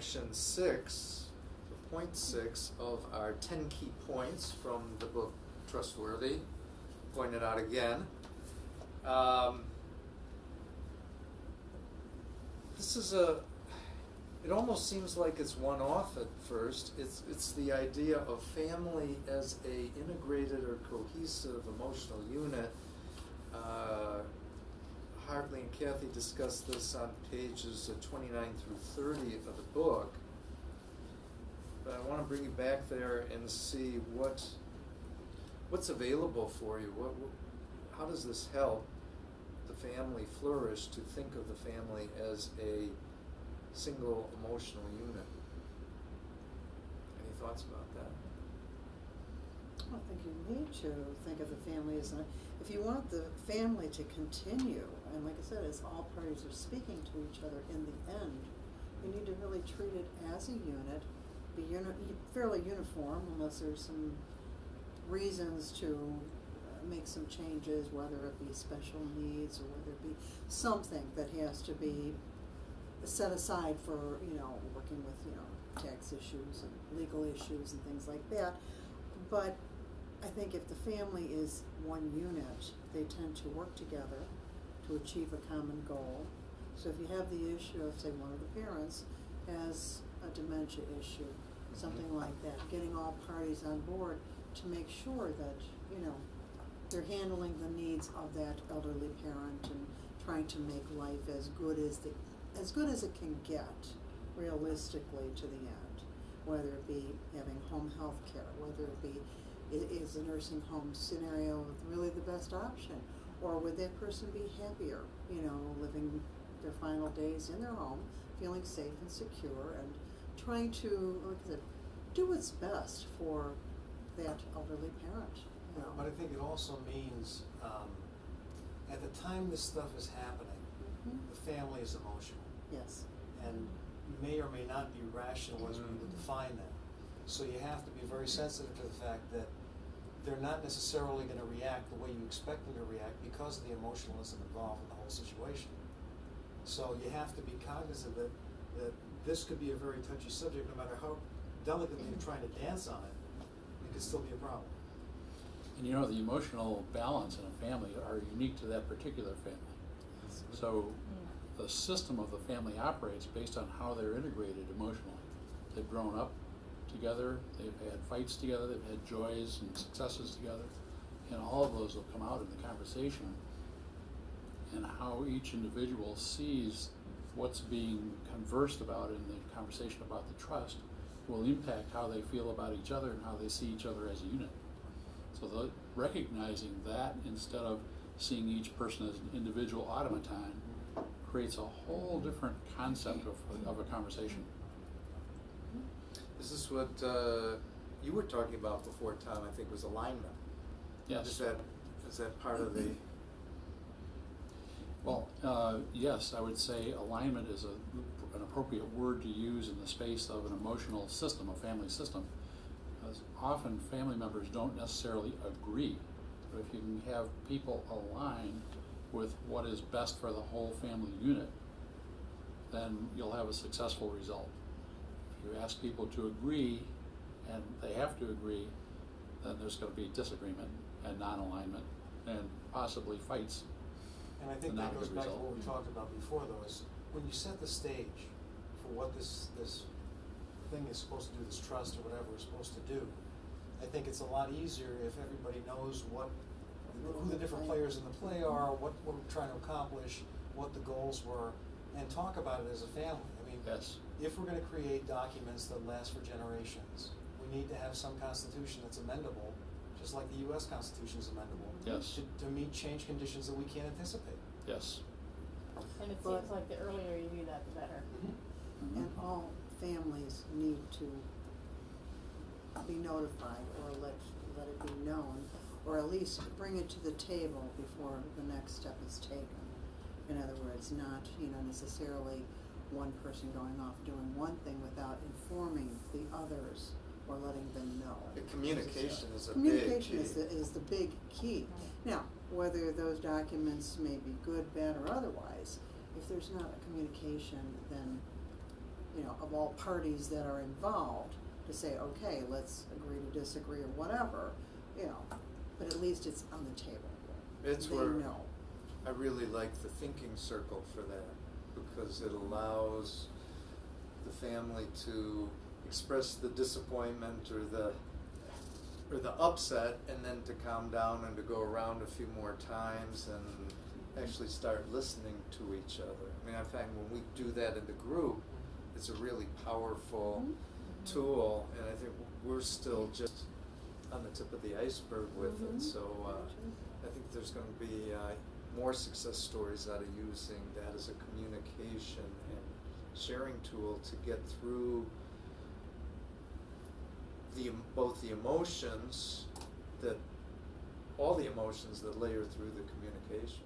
section 6, point 6 of our 10 key points from the book Trustworthy. Point it out again. This is it almost seems like it's one-off at first. It's the idea of family as a integrated or cohesive emotional unit. Hartley and Kathy discussed this on pages 29 through 30 of the book. But I want to bring you back there and see what's available for you. How does this help the family flourish, to think of the family as a single emotional unit? Any thoughts about that? I think you need to think of the family as if you want the family to continue, and like I said, as all parties are speaking to each other in the end, you need to really treat it as a unit, be fairly uniform unless there's some reasons to make some changes, whether it be special needs or whether it be something that has to be set aside for, working with, tax issues and legal issues and things like that. But I think if the family is one unit, they tend to work together to achieve a common goal. So if you have the issue of, say, one of the parents has a dementia issue, something like that, getting all parties on board to make sure that, they're handling the needs of that elderly parent and trying to make life as good as it can get, realistically, to the end. Whether it be having home health care, whether it be is a nursing home scenario really the best option, or would that person be happier, living their final days in their home, feeling safe and secure, and trying to, like I said, do what's best for that elderly parent. But I think it also means at the time this stuff is happening, the family is emotional. Yes. And may or may not be rational as we would define that. So you have to be very sensitive to the fact that they're not necessarily going to react the way you expect them to react because of the emotionalism involved in the whole situation. So you have to be cognizant that this could be a very touchy subject. No matter how delicately you're trying to dance on it, it could still be a problem. And the emotional balance in a family are unique to that particular family. So the system of the family operates based on how they're integrated emotionally. They've grown up together, they've had fights together, they've had joys and successes together, and all of those will come out in the conversation. And how each individual sees what's being conversed about in the conversation about the trust will impact how they feel about each other and how they see each other as a unit. So recognizing that instead of seeing each person as an individual automaton creates a whole different concept of a conversation. Is this what you were talking about before, Tom? I think was alignment. Yes. Is that part of the? Well, yes, I would say alignment is an appropriate word to use in the space of an emotional system, a family system. Because often family members don't necessarily agree. But if you can have people align with what is best for the whole family unit, then you'll have a successful result. If you ask people to agree, and they have to agree, then there's going to be disagreement and non-alignment and possibly fights. And I think that goes back to what we talked about before, though, is when you set the stage for what this thing is supposed to do, this trust or whatever is supposed to do, I think it's a lot easier if everybody knows who the different players in the play are, what we're trying to accomplish, what the goals were, and talk about it as a family. I mean, Yes. If we're going to create documents that last for generations, we need to have some constitution that's amendable, just like the U.S. Constitution is amendable, Yes. to meet change conditions that we can't anticipate. Yes. And it seems like the earlier you do that, the better. And all families need to be notified or let it be known, or at least bring it to the table before the next step is taken. In other words, not necessarily one person going off doing one thing without informing the others or letting them know. The communication is a Communication big key. is the big key. Now, whether those documents may be good, bad, or otherwise, if there's not a communication, then you know, of all parties that are involved, to say, okay, let's agree to disagree or whatever, you know, but at least it's on the table. It's They where know. I really like the thinking circle for that, because it allows the family to express the disappointment or the upset, and then to calm down and to go around a few more times and actually start listening to each other. I mean, I find when we do that in the group, it's a really powerful tool, and I think we're still just on the tip of the iceberg with Mhm. it. So I think there's going to be more success stories out of using that as a communication and sharing tool to get through both the emotions all the emotions that layer through the communication.